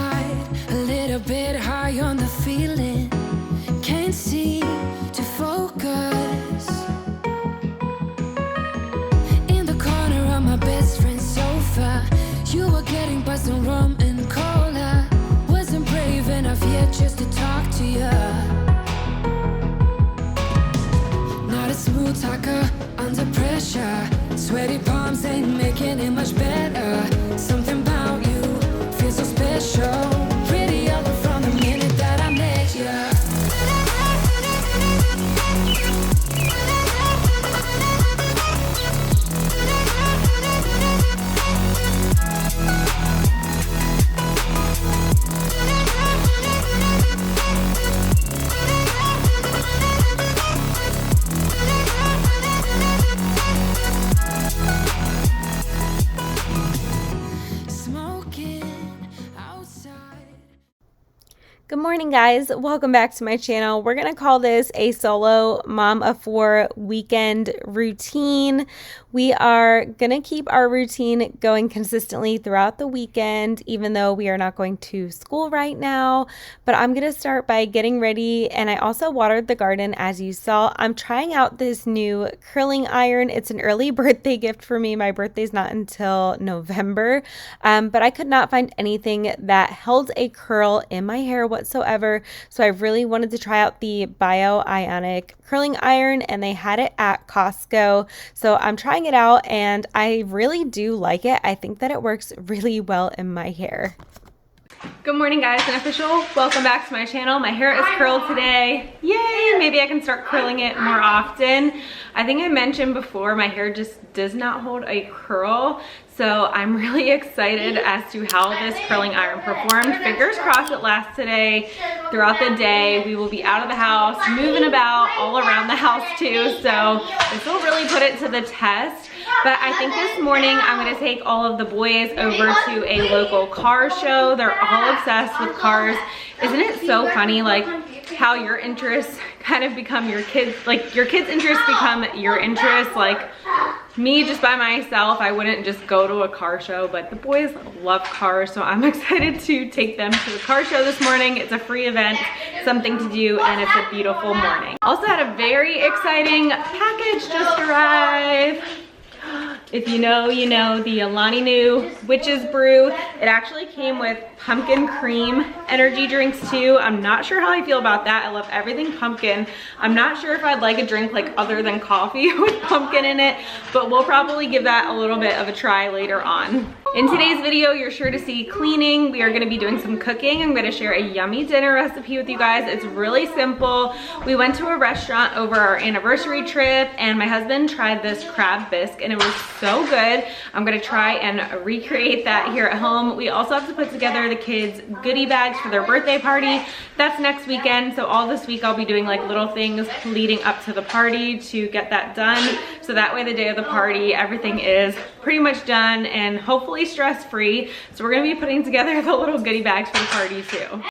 outside, a little bit high on the feeling. Can't seem to focus. In the corner of my best friend's sofa, you were getting buzzed on rum and cola. Wasn't brave enough yet just to talk to you. Not a smooth talker under pressure. Sweaty palms ain't making it much better. Something about you feels so special. Pretty up from the minute that I met you. Good morning, guys. Welcome back to my channel. We're going to call this a solo mom of four weekend routine. We are going to keep our routine going consistently throughout the weekend, even though we are not going to school right now. But I'm going to start by getting ready, and I also watered the garden, as you saw. I'm trying out this new curling iron. It's an early birthday gift for me. My birthday's not until November, but I could not find anything that held a curl in my hair whatsoever. So I really wanted to try out the bio-ionic curling iron, and they had it at Costco. So I'm trying it out, and I really do like it. I think that it works really well in my hair. Good morning, guys, and official welcome back to my channel. My hair is curled today. Yay! Maybe I can start curling it more often. I think I mentioned before, my hair just does not hold a curl. So I'm really excited as to how this curling iron performed. Fingers crossed it lasts today. Throughout the day, we will be out of the house, moving about all around the house too. So this will really put it to the test. But I think this morning I'm gonna take all of the boys over to a local car show. They're all obsessed with cars. Isn't it so funny, like how your interests kind of become your kids, like your kids' interests become your interests? Like me just by myself, I wouldn't just go to a car show, but the boys love cars, so I'm excited to take them to the car show this morning. It's a free event, something to do, and it's a beautiful morning. Also had a very exciting package just arrive. If you know, you know, the Alani Nu Witch's Brew. It actually came with pumpkin cream energy drinks too. I'm not sure how I feel about that. I love everything pumpkin. I'm not sure if I'd like a drink like other than coffee with pumpkin in it, but we'll probably give that a little bit of a try later on. In today's video, you're sure to see cleaning. We are gonna be doing some cooking. I'm gonna share a yummy dinner recipe with you guys. It's really simple. We went to a restaurant over our anniversary trip, and my husband tried this crab bisque, and it was so good. I'm gonna try and recreate that here at home. We also have to put together the kids' goodie bags for their birthday party. That's next weekend, so all this week I'll be doing like little things leading up to the party to get that done. So that way the day of the party, everything is pretty much done and hopefully stress-free. So we're gonna be putting together the little goodie bags for the party too.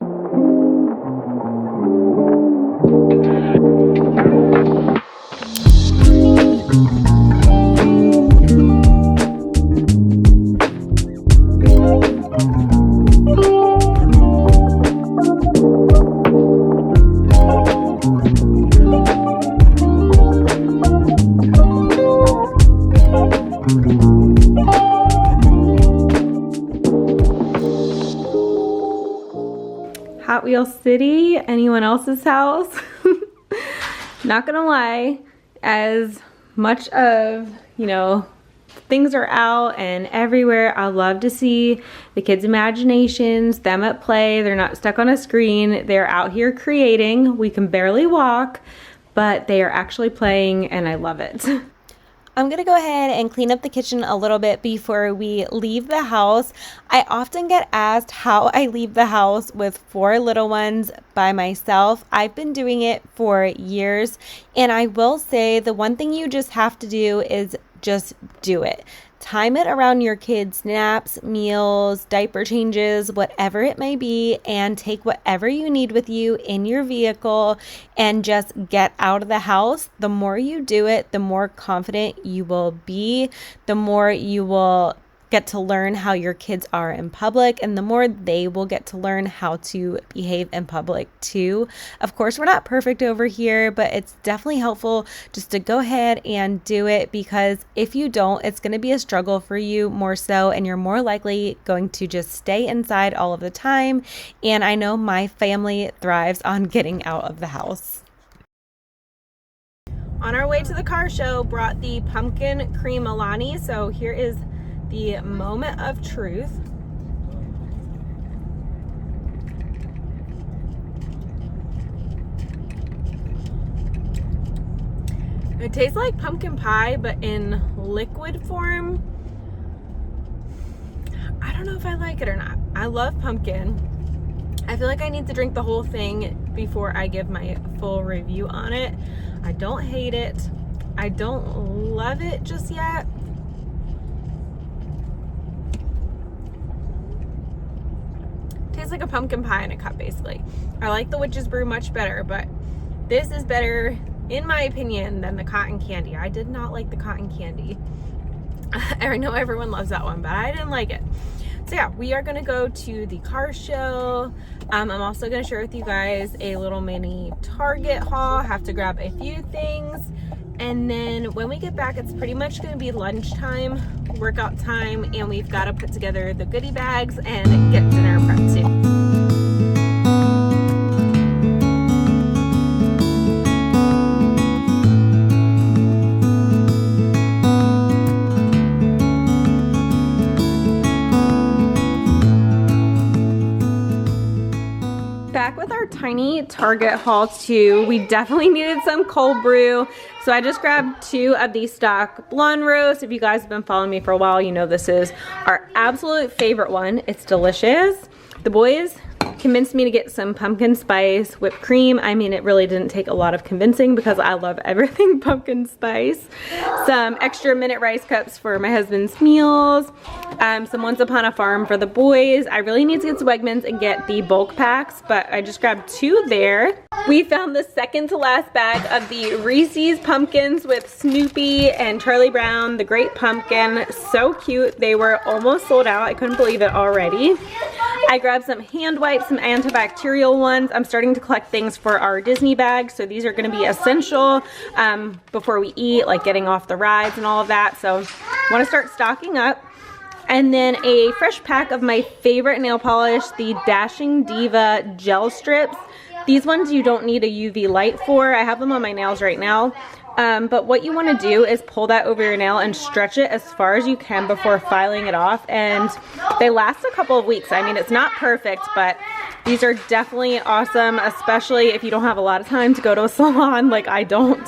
Hot Wheel City, anyone else's house? Not gonna lie, as much of, you know, things are out and everywhere, I love to see the kids' imaginations, them at play. They're not stuck on a screen. They're out here creating. We can barely walk, but they are actually playing, and I love it. I'm gonna go ahead and clean up the kitchen a little bit before we leave the house. I often get asked how I leave the house with 4 little ones by myself. I've been doing it for years, and I will say the one thing you just have to do is just do it. Time it around your kids' naps, meals, diaper changes, whatever it may be, and take whatever you need with you in your vehicle and just get out of the house. The more you do it, the more confident you will be, the more you will get to learn how your kids are in public, and the more they will get to learn how to behave in public too. Of course, we're not perfect over here, but it's definitely helpful just to go ahead and do it, because if you don't, it's going to be a struggle for you more so, and you're more likely going to just stay inside all of the time. And I know my family thrives on getting out of the house. On our way to the car show, brought the pumpkin cream Alani. So here is the moment of truth. It tastes like pumpkin pie, but in liquid form. I don't know if I like it or not. I love pumpkin. I feel like I need to drink the whole thing before I give my full review on it. I don't hate it. I don't love it just yet. Tastes like a pumpkin pie in a cup, basically. I like the witch's brew much better, but this is better, in my opinion, than the cotton candy. I did not like the cotton candy. I know everyone loves that one, but I didn't like it. So yeah, we are gonna go to the car show. I'm also gonna share with you guys a little mini Target haul. Have to grab a few things. And then when we get back, it's pretty much gonna be lunchtime, workout time, and we've gotta put together the goodie bags and get dinner prepped too. Back with our tiny Target haul too. We definitely needed some cold brew, so I just grabbed 2 of these stock blonde roasts. If you guys have been following me for a while, you know this is our absolute favorite one. It's delicious. The boys convinced me to get some pumpkin spice whipped cream. I mean, it really didn't take a lot of convincing because I love everything pumpkin spice. Some extra minute rice cups for my husband's meals. Some Once Upon a Farm for the boys. I really need to get to Wegmans and get the bulk packs, but I just grabbed 2 there. We found the second to last bag of the Reese's pumpkins with Snoopy and Charlie Brown, the Great Pumpkin. So cute. They were almost sold out. I couldn't believe it already. I grabbed some hand wipes, some antibacterial ones. I'm starting to collect things for our Disney bags, so these are going to be essential before we eat, like getting off the rides and all of that. So I want to start stocking up. And then a fresh pack of my favorite nail polish, the Dashing Diva gel strips. These ones you don't need a UV light for. I have them on my nails right now. But what you want to do is pull that over your nail and stretch it as far as you can before filing it off, and they last a couple of weeks. I mean, it's not perfect, but these are definitely awesome, especially if you don't have a lot of time to go to a salon like I don't.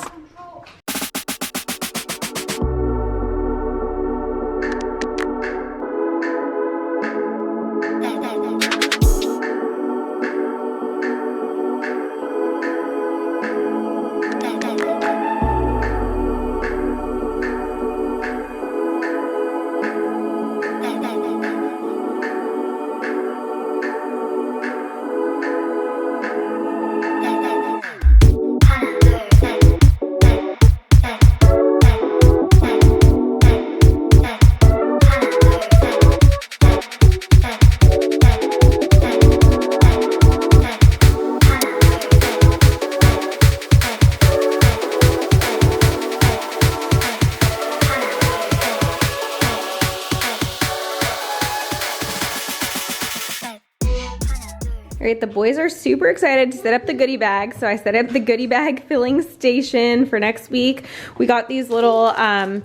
All right, the boys are super excited to set up the goodie bag. So I set up the goodie bag filling station for next week. We got these little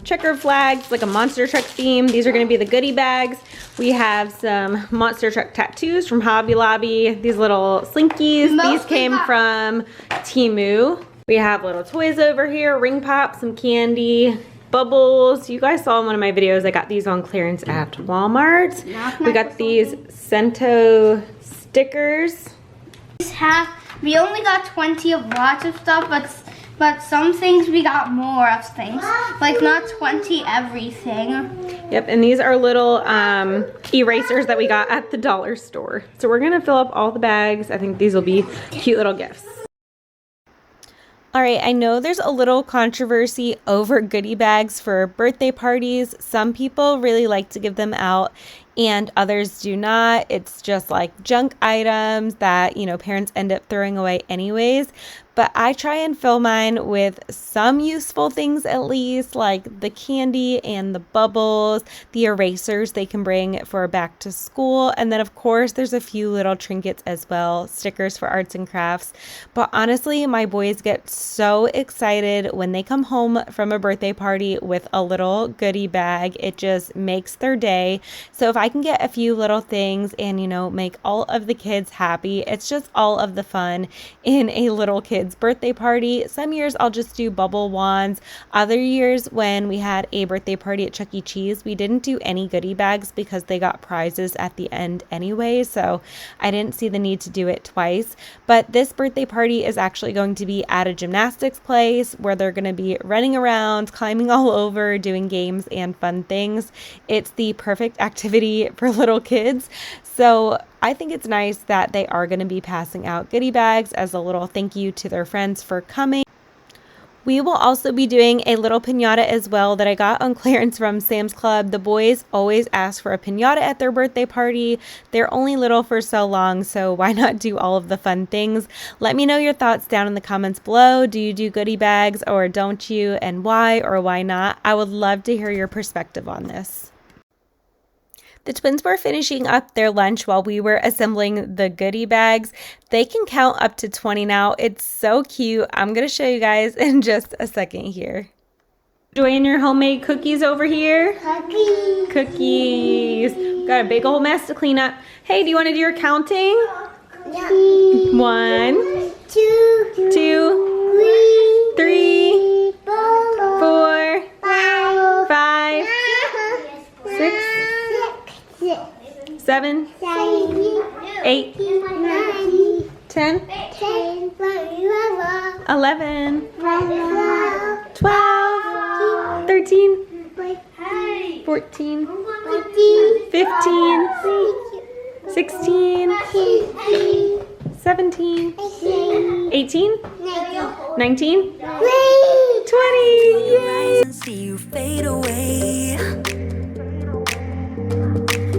checker flags, like a monster truck theme. These are gonna be the goodie bags. We have some monster truck tattoos from Hobby Lobby. These little slinkies, these came from Temu. We have little toys over here, ring pop, some candy, bubbles. You guys saw in one of my videos, I got these on clearance at Walmart. We got these Cento stickers. We only got 20 of lots of stuff, but some things we got more of things. Like not 20 everything. Yep, and these are little erasers that we got at the dollar store. So we're gonna fill up all the bags. I think these will be cute little gifts. All right, I know there's a little controversy over goodie bags for birthday parties. Some people really like to give them out and others do not. It's just like junk items that, parents end up throwing away anyways. But I try and fill mine with some useful things at least, like the candy and the bubbles, the erasers they can bring for back to school. And then of course, there's a few little trinkets as well, stickers for arts and crafts. But honestly, my boys get so excited when they come home from a birthday party with a little goodie bag. It just makes their day. So if I can get a few little things and, make all of the kids happy, it's just all of the fun in a little kid's birthday party. Some years I'll just do bubble wands. Other years when we had a birthday party at Chuck E. Cheese, we didn't do any goodie bags because they got prizes at the end anyway, so I didn't see the need to do it twice. But this birthday party is actually going to be at a gymnastics place where they're going to be running around, climbing all over, doing games and fun things. It's the perfect activity for little kids. So I think it's nice that they are going to be passing out goodie bags as a little thank you to their friends for coming. We will also be doing a little piñata as well that I got on clearance from Sam's Club. The boys always ask for a piñata at their birthday party. They're only little for so long, so why not do all of the fun things? Let me know your thoughts down in the comments below. Do you do goodie bags or don't you, and why or why not? I would love to hear your perspective on this. The twins were finishing up their lunch while we were assembling the goodie bags. They can count up to 20 now. It's so cute. I'm going to show you guys in just a second here. Enjoying your homemade cookies over here? Cookies. Got a big old mess to clean up. Hey, do you want to do your counting? Yeah. 1, 2, 3, 4, 5, 6, 7, 8, 10, 11, 12, 13, 14, 15, 16, 17, 18, 19, 20. Yay! See you fade away,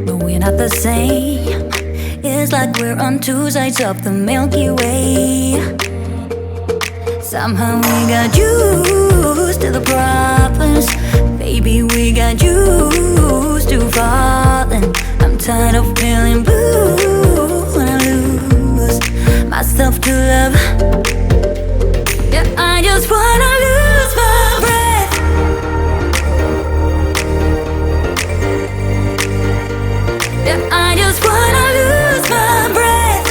but we're not the same. It's like we're on two sides of the Milky Way. Somehow we got used to the problems. Baby, we got used to falling. I'm tired of feeling blue when I lose myself to love. Yeah, I just wanna lose my breath. Yeah, I just wanna lose my breath.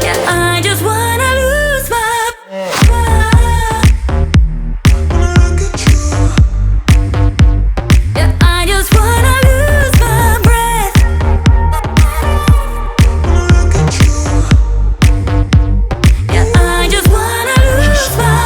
Yeah, I just wanna lose my Yeah, I just wanna lose my breath. Yeah, I just wanna lose my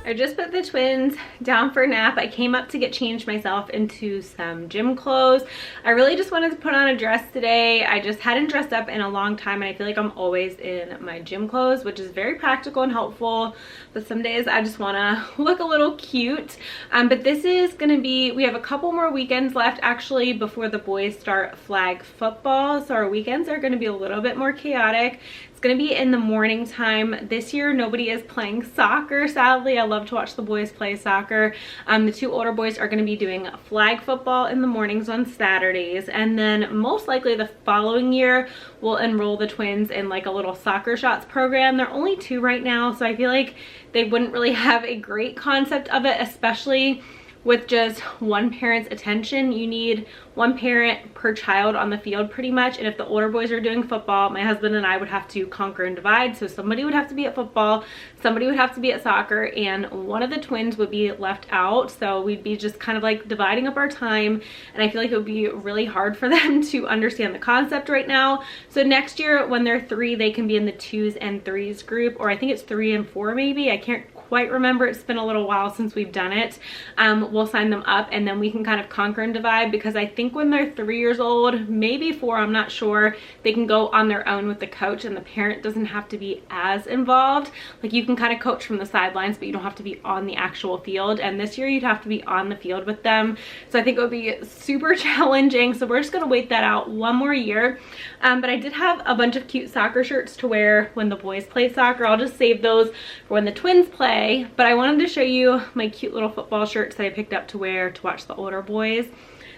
I just put the twins down for a nap. I came up to get changed myself into some gym clothes. I really just wanted to put on a dress today. I just hadn't dressed up in a long time and I feel like I'm always in my gym clothes, which is very practical and helpful. But some days I just want to look a little cute. But this is going to be, we have a couple more weekends left actually before the boys start flag football. So our weekends are going to be a little bit more chaotic. It's going to be in the morning time. This year, nobody is playing soccer, sadly. I love to watch the boys play soccer. The two older boys are going to be doing flag football in the mornings on Saturdays. And then most likely the following year, we'll enroll the twins in like a little soccer shots program. They're only 2 right now, so I feel like they wouldn't really have a great concept of it, especially with just one parent's attention. You need one parent per child on the field pretty much. And if the older boys are doing football, my husband and I would have to conquer and divide. So somebody would have to be at football, somebody would have to be at soccer, and one of the twins would be left out. So we'd be just kind of like dividing up our time. And I feel like it would be really hard for them to understand the concept right now. So next year when they're 3, they can be in the 2s and 3s group, or I think it's 3 and 4 maybe. I can't quite remember, it's been a little while since we've done it, we'll sign them up and then we can kind of conquer and divide, because I think when they're 3 years old, maybe 4, I'm not sure, they can go on their own with the coach and the parent doesn't have to be as involved. Like you can kind of coach from the sidelines, but you don't have to be on the actual field. And this year you'd have to be on the field with them. So I think it would be super challenging. So we're just gonna wait that out one more year. But I did have a bunch of cute soccer shirts to wear when the boys play soccer. I'll just save those for when the twins play. But I wanted to show you my cute little football shirts that I picked up to wear to watch the older boys.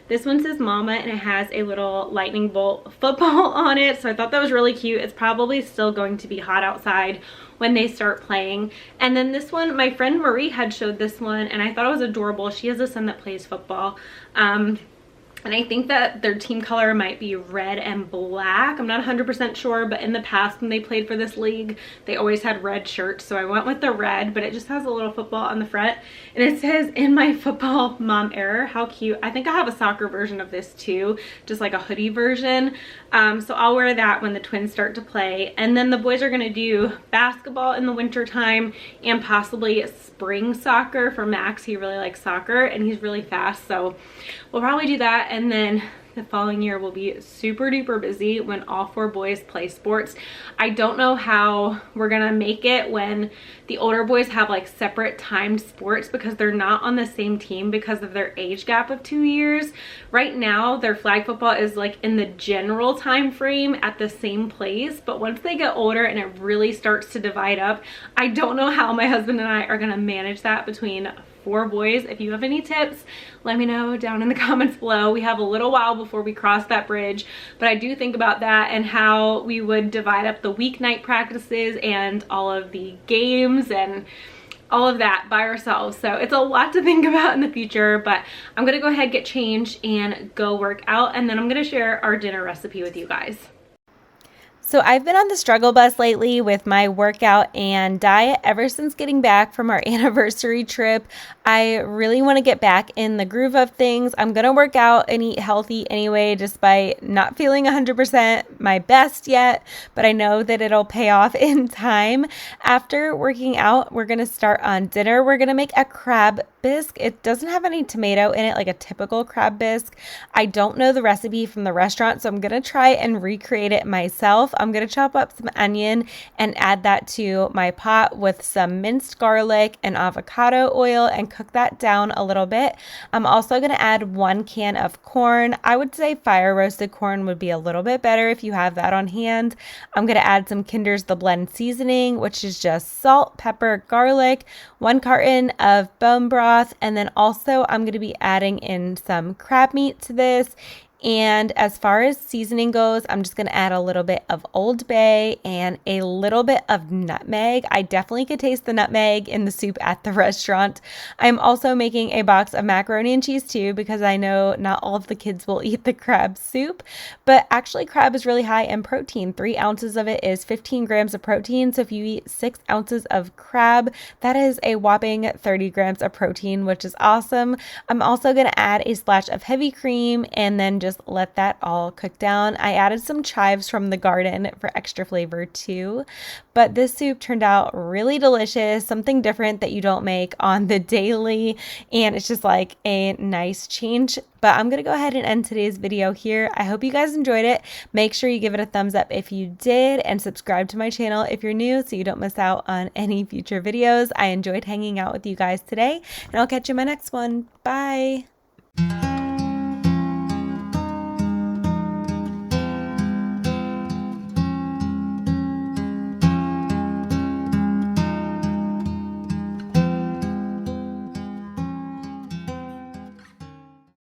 This one says Mama and it has a little lightning bolt football on it. So I thought that was really cute. It's probably still going to be hot outside when they start playing. And then this one, my friend Marie had showed this one and I thought it was adorable. She has a son that plays football. And I think that their team color might be red and black. I'm not 100% sure, but in the past when they played for this league, they always had red shirts. So I went with the red, but it just has a little football on the front. And it says, "In my football mom era." How cute. I think I have a soccer version of this too, just like a hoodie version. So I'll wear that when the twins start to play. And then the boys are gonna do basketball in the winter time and possibly spring soccer for Max. He really likes soccer and he's really fast. So we'll probably do that. And then the following year will be super duper busy when all 4 boys play sports. I don't know how we're gonna make it when the older boys have like separate timed sports, because they're not on the same team because of their age gap of 2 years. Right now their flag football is like in the general time frame at the same place, but once they get older and it really starts to divide up, I don't know how my husband and I are gonna manage that between 4 boys. If you have any tips, let me know down in the comments below. We have a little while before we cross that bridge, but I do think about that and how we would divide up the weeknight practices and all of the games and all of that by ourselves. So it's a lot to think about in the future, but I'm gonna go ahead, get changed and go work out, and then I'm gonna share our dinner recipe with you guys. So I've been on the struggle bus lately with my workout and diet ever since getting back from our anniversary trip. I really want to get back in the groove of things. I'm going to work out and eat healthy anyway, despite not feeling 100% my best yet, but I know that it'll pay off in time. After working out, we're going to start on dinner. We're going to make a crab bisque. It doesn't have any tomato in it like a typical crab bisque. I don't know the recipe from the restaurant, so I'm going to try and recreate it myself. I'm going to chop up some onion and add that to my pot with some minced garlic and avocado oil and cook that down a little bit. I'm also going to add 1 can of corn. I would say fire roasted corn would be a little bit better if you have that on hand. I'm going to add some Kinder's The Blend seasoning, which is just salt, pepper, garlic, 1 carton of bone broth, and then also I'm going to be adding in some crab meat to this. And as far as seasoning goes, I'm just going to add a little bit of Old Bay and a little bit of nutmeg. I definitely could taste the nutmeg in the soup at the restaurant. I'm also making a box of macaroni and cheese too, because I know not all of the kids will eat the crab soup, but actually crab is really high in protein. 3 ounces of it is 15 grams of protein. So if you eat 6 ounces of crab, that is a whopping 30 grams of protein, which is awesome. I'm also going to add a splash of heavy cream and then just let that all cook down. I added some chives from the garden for extra flavor too, but this soup turned out really delicious, something different that you don't make on the daily, and it's just like a nice change. But I'm going to go ahead and end today's video here. I hope you guys enjoyed it. Make sure you give it a thumbs up if you did, and subscribe to my channel if you're new so you don't miss out on any future videos. I enjoyed hanging out with you guys today, and I'll catch you in my next one. Bye!